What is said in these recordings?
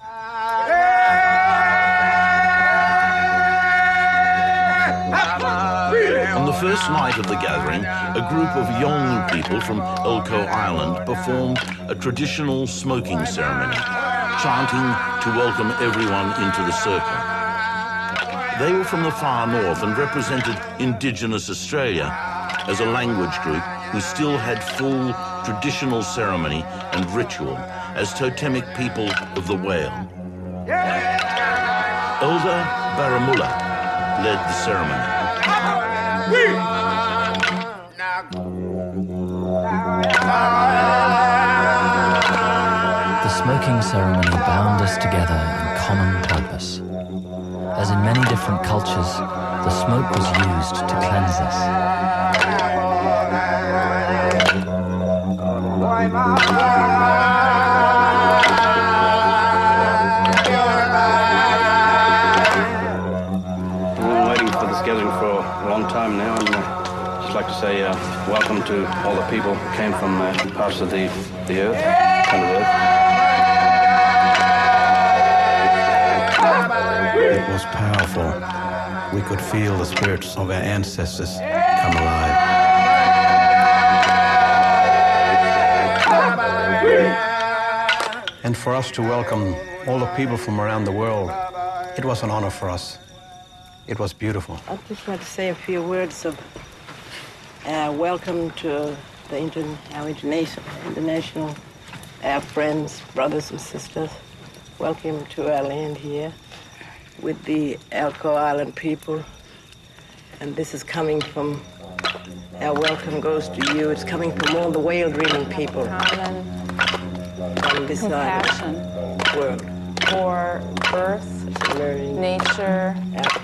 On the first night of the gathering, a group of Yolngu people from Elcho Island performed a traditional smoking ceremony, chanting to welcome everyone into the circle. They were from the far north and represented Indigenous Australia as a language group who still had full traditional ceremony and ritual as totemic people of the whale. Elder Baramulla led the ceremony. The smoking ceremony bound us together in common purpose. As in many different cultures, the smoke was used to cleanse us. We've been waiting for this gathering for a long time now, and I'd just like to say welcome to all the people who came from parts of the earth, planet Earth. It was powerful. We could feel the spirits of our ancestors come alive. And for us to welcome all the people from around the world, it was an honor for us. It was beautiful. I'd just like to say a few words of welcome to our international friends, brothers and sisters. Welcome to our land here with the Elcho Island people. And this is coming from, our welcome goes to you. It's coming from all the whale dreaming people on this side of the world. For Earth, nature,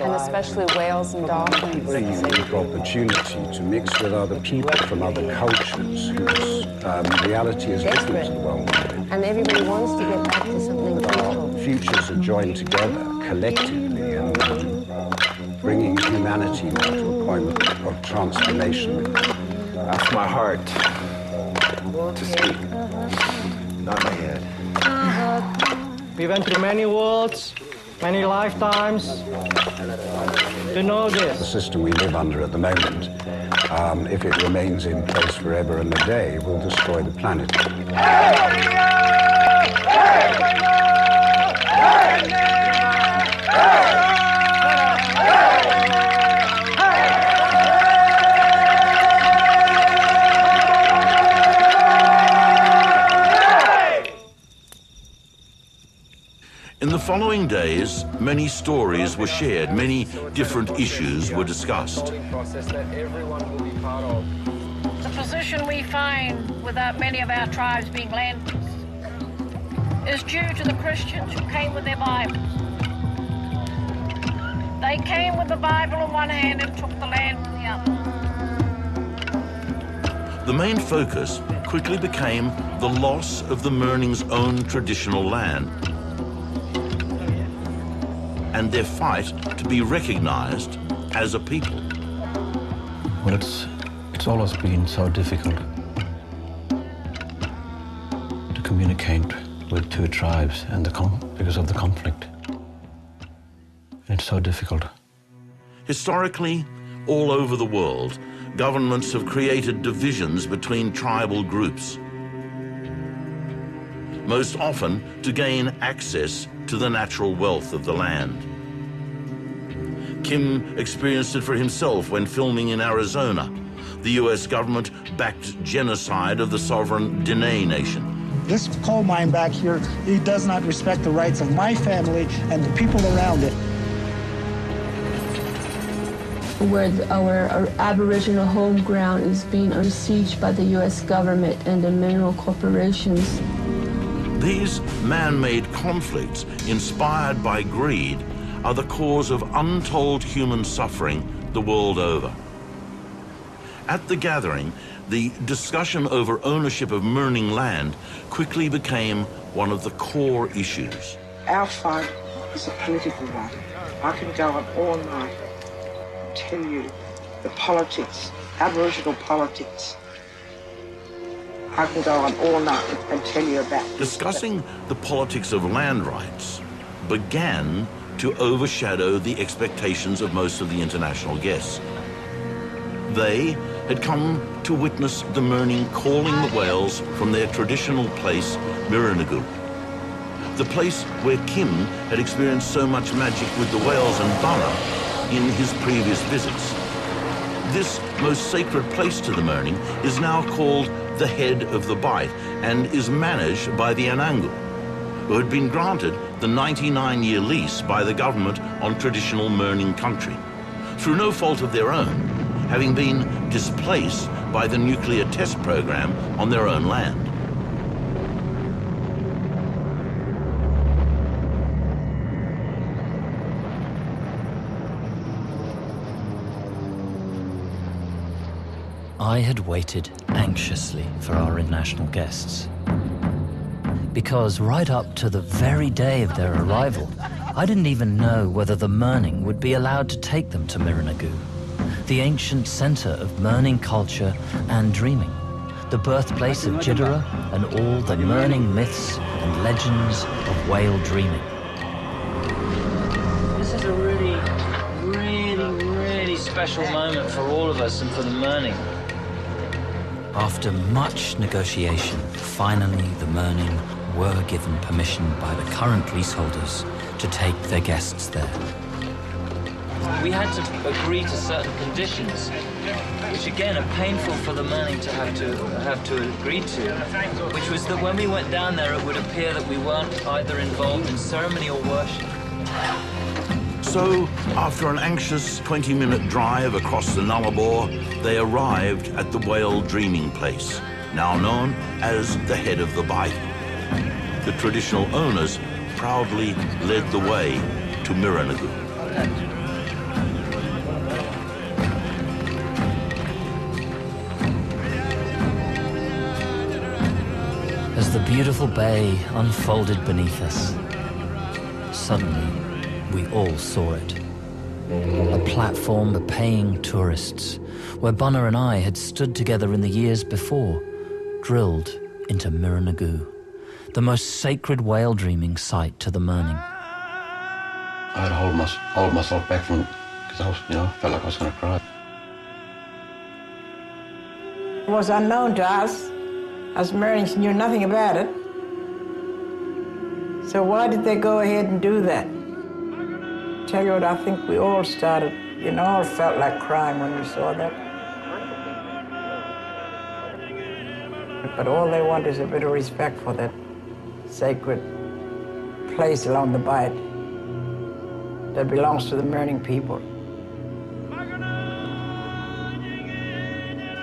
and especially whales and dolphins. A unique opportunity to mix with other people from other cultures whose reality is different to the one. And everybody wants to get back to something peaceful. Futures are joined together collectively and bringing humanity to a point of transformation. That's my heart to speak, not my head. We went through many worlds, many lifetimes to know this. The system we live under at the moment, if it remains in place forever and a day, will destroy the planet. In the following days, many stories were shared, many different issues were discussed. The position we find without many of our tribes being landless is due to the Christians who came with their Bibles. They came with the Bible in one hand and took the land with the other. The main focus quickly became the loss of the Murning's own traditional land and their fight to be recognized as a people. Well, it's always been so difficult to communicate with two tribes and because of the conflict. It's so difficult. Historically, all over the world, governments have created divisions between tribal groups, most often to gain access to the natural wealth of the land. Kim experienced it for himself when filming in Arizona. The US government backed genocide of the sovereign Dene Nation. This coal mine back here, it does not respect the rights of my family and the people around it. Where our Aboriginal home ground is being under siege by the US government and the mineral corporations. These man-made conflicts, inspired by greed, are the cause of untold human suffering the world over. At the gathering, the discussion over ownership of Mirning land quickly became one of the core issues. Our fight is a political one. I can go on all night and tell you the politics, Aboriginal politics, I can go on all night and tell you about this. Discussing the politics of land rights began to overshadow the expectations of most of the international guests. They had come to witness the Mirning calling the whales from their traditional place, Mirranagu, the place where Kim had experienced so much magic with the whales and Bunna in his previous visits. This most sacred place to the Mirning is now called the Head of the Bight and is managed by the Anangu, who had been granted the 99-year lease by the government on traditional Mirning country, through no fault of their own, having been displaced by the nuclear test program on their own land. I had waited anxiously for our international guests, because right up to the very day of their arrival, I didn't even know whether the Mirning would be allowed to take them to Mirranagu, the ancient center of Mirning culture and dreaming, the birthplace of Jidara and all the Mirning myths and legends of whale dreaming. This is a really special moment for all of us and for the Mirning. After much negotiation, finally the Mirning were given permission by the current leaseholders to take their guests there. We had to agree to certain conditions, which again are painful for the Mirning to have to agree to, which was that when we went down there it would appear that we weren't either involved in ceremony or worship. So, after an anxious 20-minute drive across the Nullarbor, they arrived at the whale dreaming place, now known as the Head of the Bight. The traditional owners proudly led the way to Mirranagu. As the beautiful bay unfolded beneath us, suddenly we all saw it. A platform for paying tourists, where Bunna and I had stood together in the years before, drilled into Mirranagu, the most sacred whale dreaming site to the Mirning. I had to hold myself back from, because I was, felt like I was going to cry. It was unknown to us. Us Mirnings knew nothing about it. So why did they go ahead and do that? Tell you what, I think we all started, all felt like crying when we saw that. But all they want is a bit of respect for that sacred place along the Bight that belongs to the Mirning people.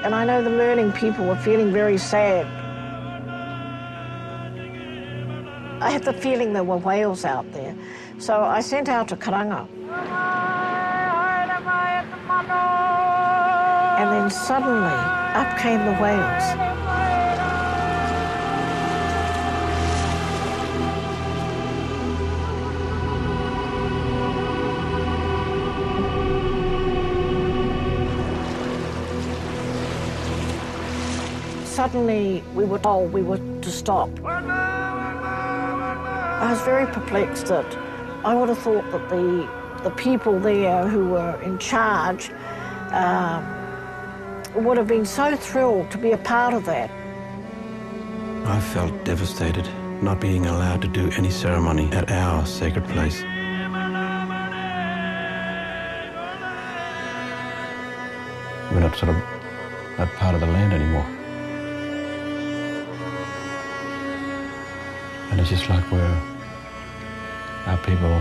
And I know the Mirning people were feeling very sad. I had the feeling there were whales out there. So I sent out a karanga. And then suddenly, up came the whales. Suddenly, we were told we were to stop. I was very perplexed that I would have thought that the people there who were in charge would have been so thrilled to be a part of that. I felt devastated not being allowed to do any ceremony at our sacred place. We're not part of the land anymore. And it's just like our people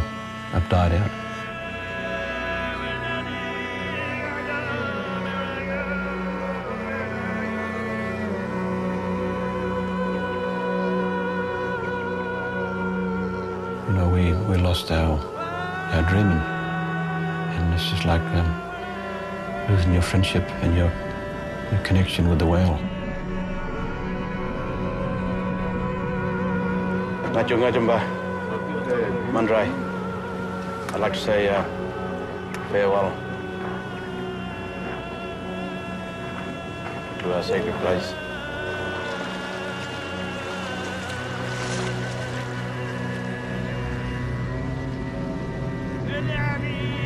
have died out. We lost our dreaming, and it's just like losing your friendship and your connection with the whale. Mandrai, I'd like to say farewell to our sacred place. Daddy.